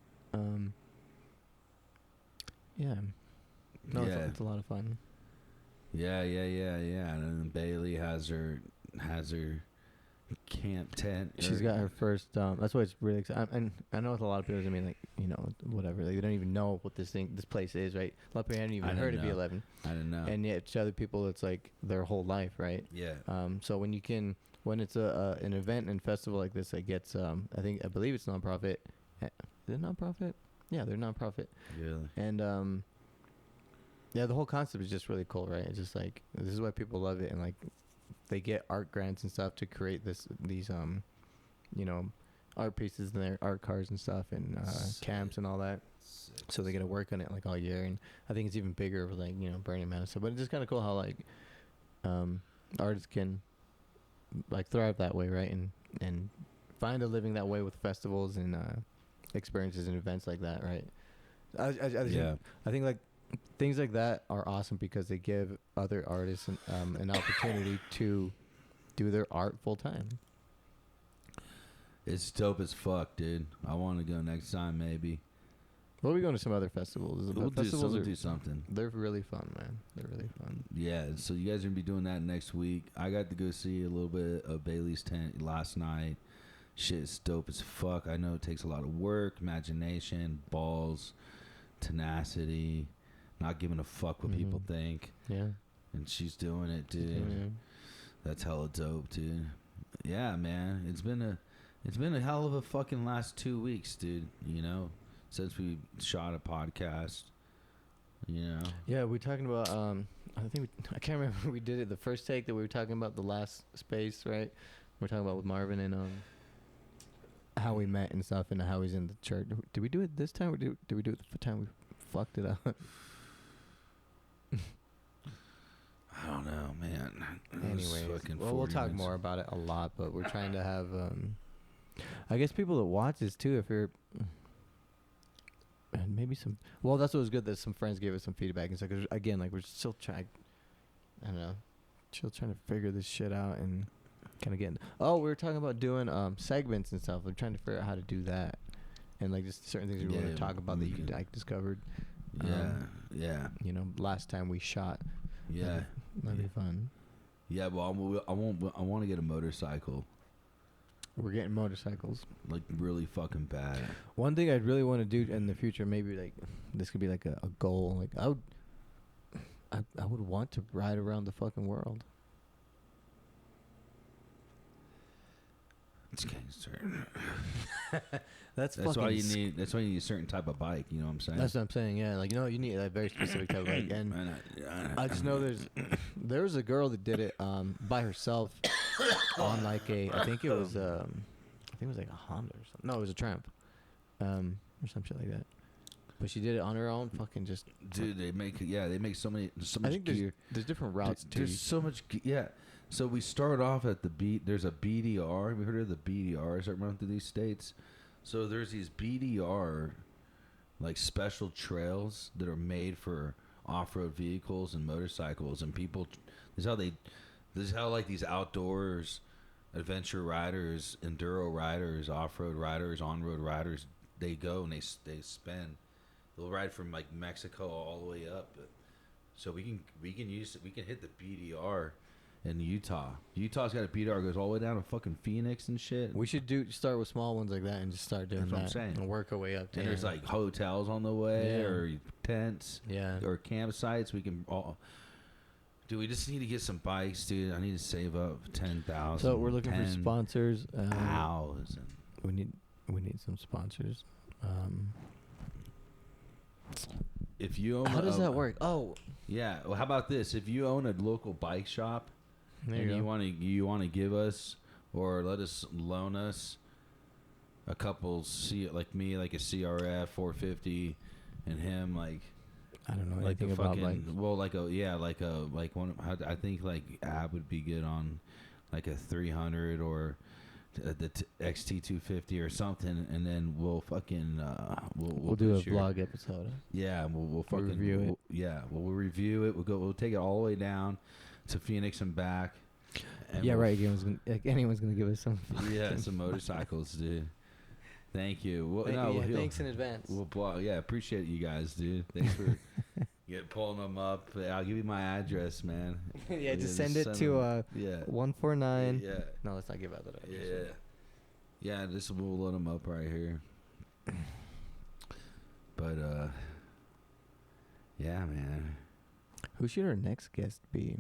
Yeah. No, Yeah. it's a lot of fun. Yeah. And then Bailey has her camp tent. She's got her first. That's why it's really exciting. And I know with a lot of people, I mean, like, you know, whatever. Like, they don't even know what this place is, right? A lot of people haven't even heard of E11. I didn't know. And yet, to other people, it's like their whole life, right? Yeah. So when it's an event and festival like this that gets, I believe it's nonprofit. Is it nonprofit? Yeah, they're nonprofit. Really? And yeah, the whole concept is just really cool, right? It's just like, this is why people love it, and like they get art grants and stuff to create these you know, art pieces and their art cards and stuff, and camps and all that. So they get to work on it like all year, and I think it's even bigger with like, you know, Burning Man and stuff. But it's just kind of cool how like artists can like thrive that way, right? And find a living that way with festivals and experiences and events like that, right? I think like things like that are awesome because they give other artists an opportunity to do their art full time. It's dope as fuck, dude. I want to go next time, maybe. We'll be going to some other festivals. We'll do something. They're really fun, man. They're really fun. Yeah, so you guys are going to be doing that next week. I got to go see a little bit of Bailey's tent last night. Shit's dope as fuck. I know it takes a lot of work, imagination, balls, tenacity, not giving a fuck what people think. Yeah. And she's doing it, dude. Yeah. That's hella dope, dude. Yeah, man. It's been a hell of a fucking last 2 weeks, dude. You know, since we shot a podcast. You know. Yeah, we're talking about. I can't remember if we did it the first take that we were talking about the last space, right? We're talking about with Marvin and how we met and stuff, and how he's in the church. Did we do it this time, or did we do it the time we fucked it up? I don't know, man. Anyways, well, we'll talk more about it a lot, but we're trying to have, I guess people that watch this too, if you're, and maybe some, well, that's what was good that some friends gave us some feedback and stuff, because again, like, we're still trying, I don't know, still trying to figure this shit out and kind of getting, we were talking about doing segments and stuff. We're trying to figure out how to do that, and like just certain things we want to talk about that you like discovered. Yeah. You know, last time we shot. Yeah. That'd be fun. Yeah, well, I want to get a motorcycle. We're getting motorcycles. Like, really fucking bad. One thing I'd really want to do in the future, maybe like this could be like a goal. Like I would want to ride around the fucking world. It's gangster. That's why you need. That's why you need a certain type of bike. You know what I'm saying? That's what I'm saying. Yeah, like, you know, you need a very specific type of bike. And I just know there was a girl that did it by herself on like I think it was like a Honda or something. No, it was a Tramp, or some shit like that. But she did it on her own. Fucking just. Dude, they make so much I think gear. There's different routes too. There's so much. Yeah. So we start off at there's a BDR. We heard of the BDRs that run through these states. So there's these BDR, like, special trails that are made for off-road vehicles and motorcycles, and people. This is how like these outdoors, adventure riders, enduro riders, off-road riders, on-road riders, they go and they spend. They'll ride from like Mexico all the way up. So we can hit the BDR. In Utah. Utah's got a BDR goes all the way down to fucking Phoenix and shit. We should start with small ones like that and just start doing That's what I'm saying. And work our way up. And there's like hotels on the way or tents or campsites. We can all. Dude, we just need to get some bikes, dude. I need to save up 10,000. So we're looking for sponsors. We need some sponsors. If you own how does that work? Oh, yeah. Well, how about this? If you own a local bike shop, There and you go. you want to give us or let us loan us a couple like me, like a CRF 450, and him like I don't know like anything a about fucking like one. I think like Ab would be good on like a 300 or the XT 250 or something, and then we'll fucking we'll do a vlog episode. Yeah, we'll fucking review it. Yeah, we'll review it. We'll take it all the way down to Phoenix and back. And Yeah, right. Anyone's gonna give us some. Yeah, some motorcycles, dude. Thank you. Well, thanks in advance. Yeah, appreciate you guys, dude. Thanks for pulling them up. I'll give you my address, man. Yeah, just send it to 149. Yeah. No, let's not give out that address. Yeah. This we'll load them up right here. But yeah, man. Who should our next guest be?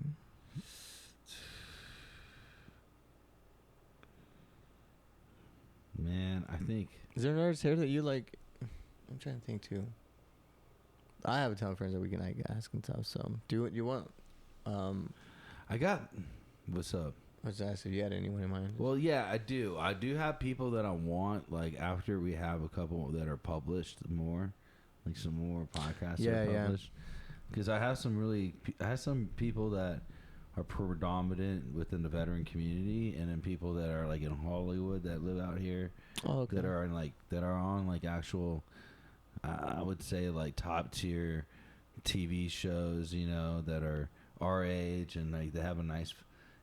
Man, I think. Is there an artist here that you like? I'm trying to think too. I have a ton of friends that we can like ask and stuff. So do what you want. I got. What's up? I was asked if you had anyone in mind. Well, yeah, I do. I do have people that I want. Like after we have a couple that are published more, like some more podcasts that are published. Because I have some people that are predominant within the veteran community, and then people that are like in Hollywood that live out here. Oh, okay. That are on like actual, I would say like top tier TV shows, you know, that are our age and like they have a nice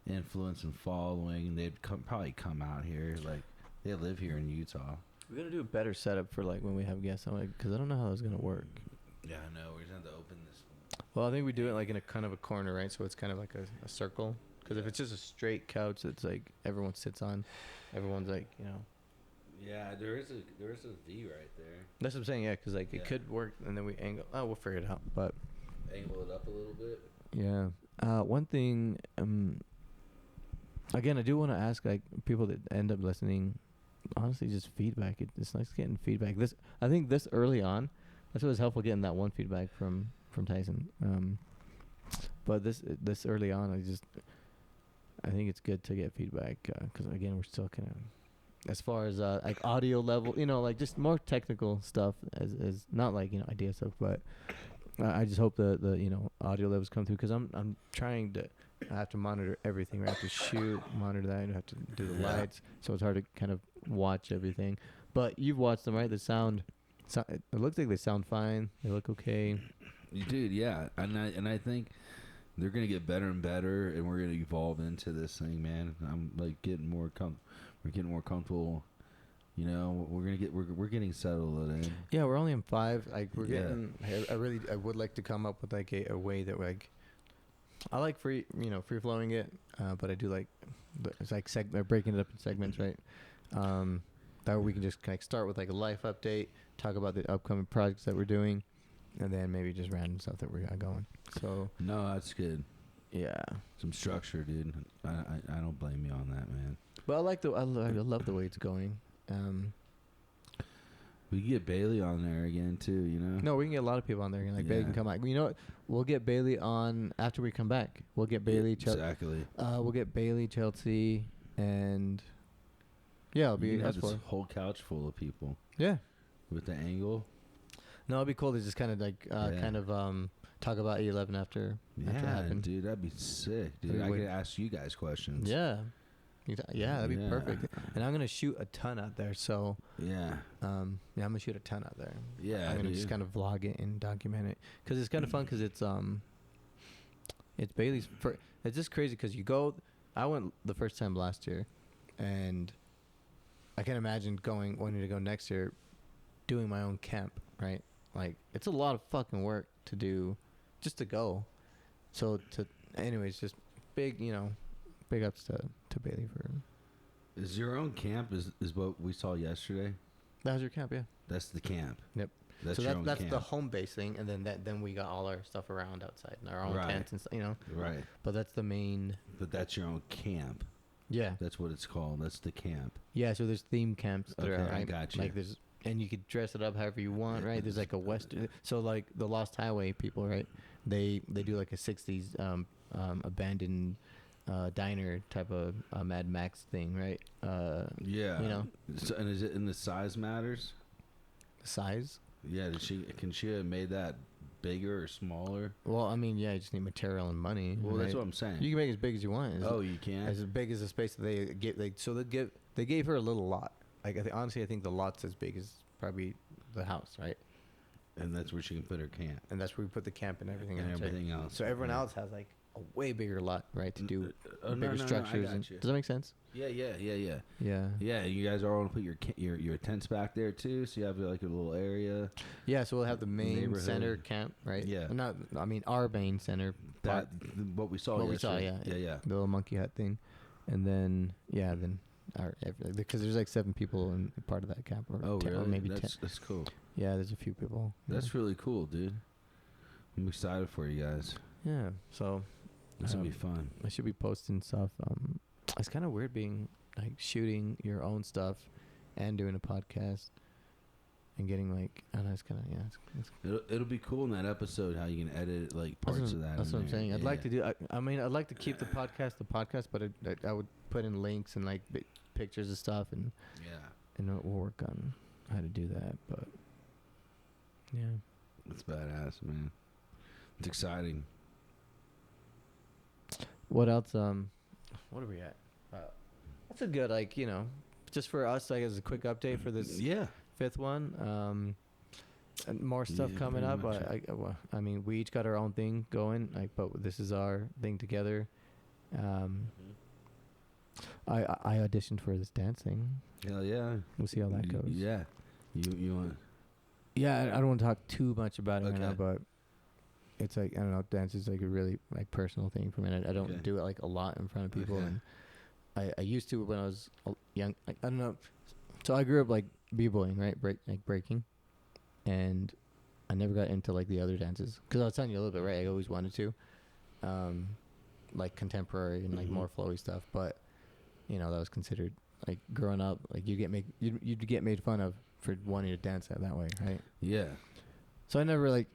influence and following. They'd probably come out here, like they live here in Utah. We're gonna do a better setup for like when we have guests on, because I don't know how it's gonna work. Yeah, I know. We're just gonna have to open this one. Well, I think we do it like in a kind of a corner, right? So it's kind of like a circle. Because if it's just a straight couch, it's like everyone sits on, everyone's like, you know. Yeah, there is a V right there. That's what I'm saying. Yeah, because like it could work, and then we angle. Oh, we'll figure it out. But Angle it up a little bit. yeah. One thing. Again, I do want to ask like people that end up listening. Honestly, just feedback. It's nice getting feedback. I think this early on, that's what was helpful, getting that one feedback from Tyson. But this early on, I think it's good to get feedback, because again, we're still kind of, as far as like audio level, you know, like just more technical stuff as not like, you know, idea stuff, but I just hope the you know, audio levels come through, because I'm trying to. I have to monitor everything. I have to shoot, monitor that. I have to do the lights, so it's hard to kind of watch everything. But you've watched them, right? The sound, it looks like they sound fine. They look okay. Dude, yeah, and I think they're gonna get better and better, and we're gonna evolve into this thing, man. I'm like getting more we're getting more comfortable. You know, we're getting settled in. Yeah, we're only in 5. Like we're getting. I would like to come up with like a way that like. I like free flowing it, but I do like it's like breaking it up in segments, right? That way we can just kind of start with like a life update, talk about the upcoming projects that we're doing, and then maybe just random stuff that we got going. So no, that's good. Yeah, some structure, dude. I don't blame you on that, man. But I love the way it's going. We can get Bailey on there again too, you know. No, we can get a lot of people on there. Like Bailey can come back. You know what? We'll get Bailey on after we come back. We'll get Bailey. Exactly. We'll get Bailey, Chelsea, and it'll be this whole couch full of people. Yeah. With the angle. No, it'd be cool to just kind of like talk about E11 after it happened. Dude, that'd be sick, dude. I could ask you guys questions. Yeah. That'd be perfect. And I'm gonna shoot a ton out there, so I'm gonna shoot a ton out there. Yeah, I'm gonna just kind of vlog it and document it, because it's kind of fun, because it's Bailey's. It's just crazy because I went the first time last year, and I can't imagine wanting to go next year, doing my own camp, right? Like it's a lot of fucking work to do, just to go. So anyways, just big ups to Bailey for. Is your own camp is what we saw yesterday? That was your camp, yeah. That's the camp. Yep. That's camp. The home base thing, and then we got all our stuff around outside and our own tents and stuff, you know. Right. But that's the main. But that's your own camp. Yeah. That's what it's called. That's the camp. Yeah. So there's theme camps throughout, right? I got you. Like and you could dress it up however you want, right? There's like a Western. So like the Lost Highway people, right? They do like a 60s abandoned diner type of Mad Max thing, right? Yeah. You know, So, and is it in the size matters? the size. Yeah. Can she have made that bigger or smaller? Well, I mean, yeah, you just need material and money. Well, right? that's what I'm saying. You can make it as big as you want. Oh, you can. As big as the space that they give. They gave her a little lot. Like honestly, I think the lot's as big as probably the house, right? And that's where she can put her camp. And that's where we put the camp and everything And else. everything right? else. So everyone Yeah. else has like a way bigger lot, right? To do No, bigger structures. I got you. Does that make sense? Yeah. Yeah. Yeah, you guys are all gonna put your tents back there too, so you have like a little area. Yeah. So we'll have the main Neighborhood. center camp, right? Yeah. Not. I mean, our main center. That what we saw. What we saw, yesterday. yeah. Yeah. The little monkey hut thing, and then because there's like 7 people in part of that camp, or Oh, 10, really? or maybe that's 10. that's cool. Yeah, there's a few people. That's really cool, dude. I'm excited for you guys. Yeah. So This will be fun. I should be posting stuff. It's kind of weird being like shooting your own stuff and doing a podcast and getting like I don't know. It's kind of It'll be cool in that episode how you can edit like parts of that. That's in what I'm there. saying. I'd Yeah. like to do. I mean, I'd like to keep the podcast, but I would put in links and like pictures of stuff, and we'll work on how to do that. But yeah, It's badass, man. It's exciting. what else? What are we at? That's a good just for us like as a quick update for this Yeah. 5th one. And more stuff Yeah, coming pretty up. much. I mean, we each got our own thing going. But this is our thing together. I auditioned for this dance thing. Hell yeah. We'll see how that goes. Yeah. You want? Yeah, I don't want to talk too much about it right now, Okay. but it's like I don't know. Dance is like a really like personal thing for me. I don't Okay. do it like a lot in front of people, Okay. and I used to when I was young. Like, I don't know. So I grew up like b-boying, right? Breaking, and I never got into like the other dances because I was telling you a little bit, right? I always wanted to, like contemporary and like Mhm. more flowy stuff, but that was considered like growing up. Like you'd get made fun of for wanting to dance that way, right? Yeah. So I never I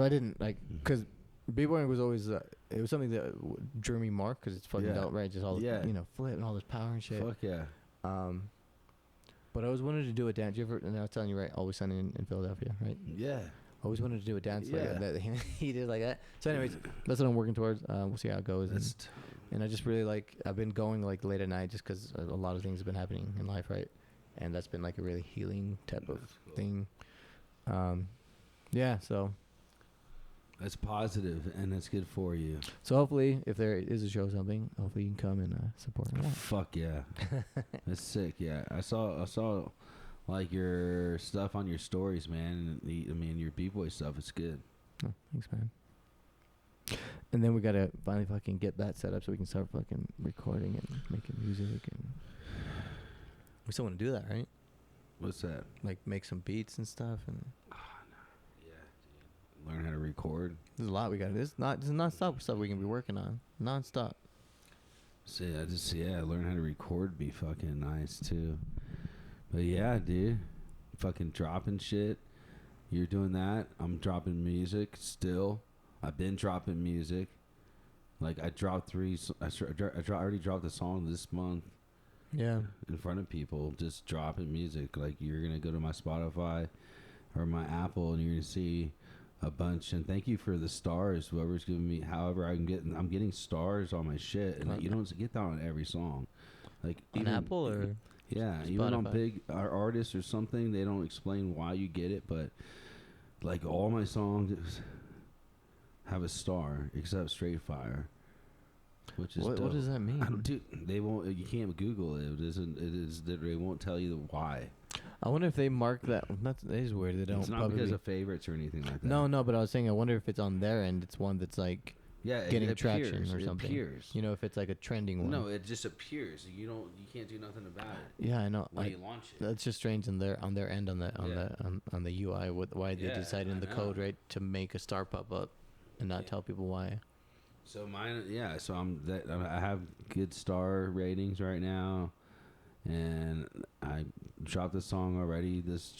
didn't because b-boying was always it was something that drew me more because it's fucking Yeah. dope, right? Just all Yeah. flip and all this power and shit. Fuck yeah. But I always wanted to do a dance. And I was telling you, right? Always Sunny in Philadelphia, right? Yeah. Always wanted to do a dance Yeah. like that. He did like that. So, anyways, that's what I'm working towards. We'll see how it goes. And I just really I've been going like late at night just because a lot of things have been happening in life, right? And that's been like a really healing type of thing. Yeah. So That's positive and that's good for you. hopefully, if there is a show or something, hopefully you can come and support me. Fuck yeah. That's sick. Yeah. I saw like your stuff on your stories, man. And your b-boy stuff is good. Oh, thanks, man. And then we gotta finally fucking get that set up so we can start fucking recording and making music, and we still want to do that, right? What's that? Like make some beats and stuff, and Learn how to record. there's a lot we got. This is non-stop stuff we can be working on, non-stop. See, learn how to record be fucking nice too. But yeah, dude, fucking dropping shit. You're doing that. I'm dropping music still. I've been dropping music. Like I dropped 3. I already dropped a song this month. Yeah. In front of people, just dropping music. Like you're gonna go to my Spotify or my Apple, and you're gonna see a bunch. And thank you for the stars. Whoever's giving me, however I'm getting stars on my shit, and you don't get that on every song. Like On even, Apple or yeah, Spotify? even on big artists or something, they don't explain why you get it, but like all my songs have a star except Straight Fire, which is what dope. does that mean? Dude, they won't. You can't Google it. It isn't. It is that they won't tell you the why. I wonder if they mark that. That is weird. They don't. It's not because of favorites or anything like that. No. But I was saying, I wonder if it's on their end. It's one that's like getting it traction appears, or something. It appears. If it's like a trending one. No, it just appears. You can't do nothing about it. Yeah, I know. When you launch it. That's just strange on their end on the UI. Why they decided in the code, right, to make a star pop up and not tell people why. So mine, So I have good star ratings right now, and I dropped a song already this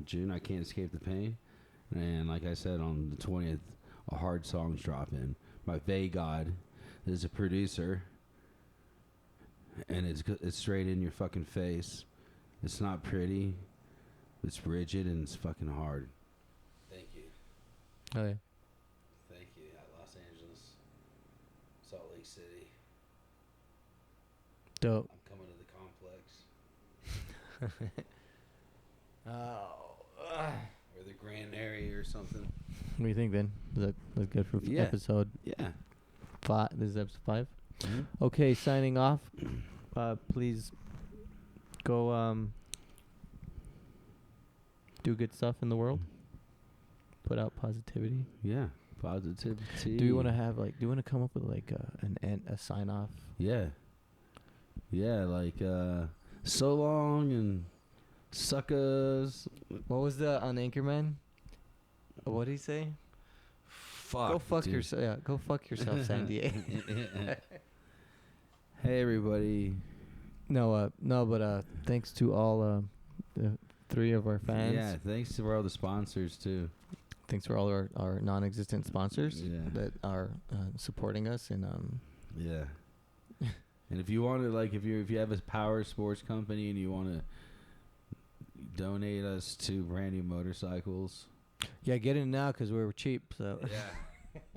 June. I Can't Escape the Pain, and like I said on the 20th, a hard song's dropping. My VA God is a producer, and it's straight in your fucking face. It's not pretty. It's rigid and it's fucking hard. Thank you. Oh yeah. Thank you. At Los Angeles, Salt Lake City. Dope. I'm coming to the complex. Or the Grand Area or something. What do you think then? Is that good for Yeah. episode Yeah. 5? This is episode 5. Mm-hmm. Okay, signing off. Please go do good stuff in the world. Put out positivity. Yeah. Positivity. Do you want to have do you want to come up with like a sign off? Yeah. Yeah, like so long and suckers. What was the on Anchorman? What did he say? Fuck. Go fuck dude. yourself. Yeah, go fuck yourself, Sandy. Hey everybody. But thanks to all the 3 of our fans. Yeah, thanks to all the sponsors too. Thanks for all our non-existent sponsors that are supporting us and Yeah. And if you want to, like, if you have a power sports company and you want to donate us to brand new motorcycles, yeah, get in now because we're cheap. So yeah.